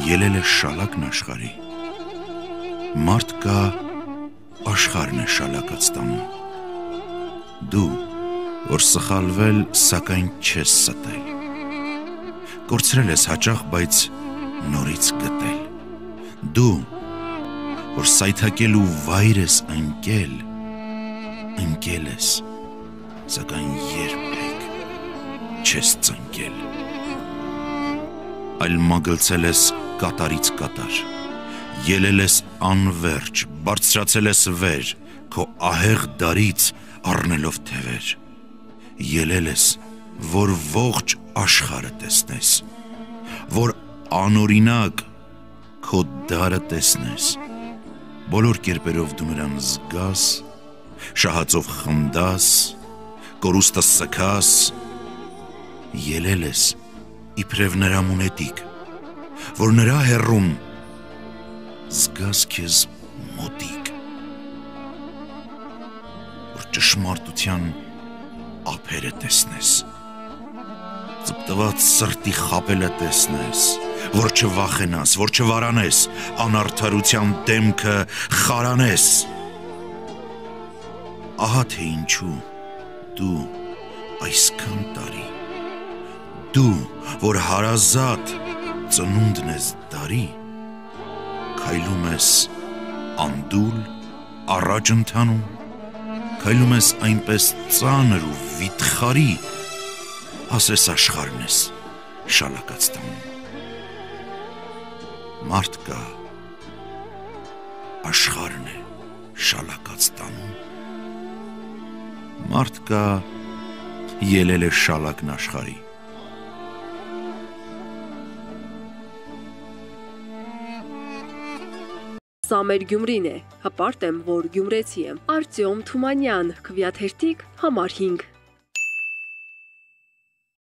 ելել է շալակն աշխարհի։ Մարդ կա, աշխարհն է շալակած տանում։ Դու, որ սխալվել, սակայն չես ստել, կորցրել ես հաճախ, բայց նորից գտել։ Դու, որ սայթակելու վայր ես ընկել ես, սակայն երբեք չես ծնկել։ Այլ մագլցել ես կատարից կատար, ելել ես անվերջ, բարձրացել ես վեր, քո ահեղ դարից առնելով թևեր, ելել ես, որ ողջ աշխարհը տեսնես, որ անօրինակ քո դարը տեսնես, բոլոր կերպերով դու նրան զգաս, շահածով խնդաս, կորուստը սքաս, ելել ես իբրև նրա մունետիկ, որ նրա հեռում զգաս քեզ մոտիկ, որ ճշմարտության ափերը տեսնես, ծպտված սրտի խապելը տեսնես, որ չվախենաս, որ չվարանես, անարդարության դեմքը խարանես։ Ահա թե ինչու դու այսքան տարի, դու, որ հարազատ ծնունդն ես դարի, քայլում ես անդուլ առաջ ընթանում, քայլում ես այնպես ծանր ու վիթխարի, ասես աշխարհն ես շալակած տանում։ Մարդ կա, աշխարհն է շալակած տանում։ Մարդ կա, ելել է շալակն աշխարհի։ Սա մեր Գյումրին է, հպարտ եմ, որ գյումրեցի եմ։ Արտյոմ Թումանյան, Քվյաթերթիկ, Համար 5։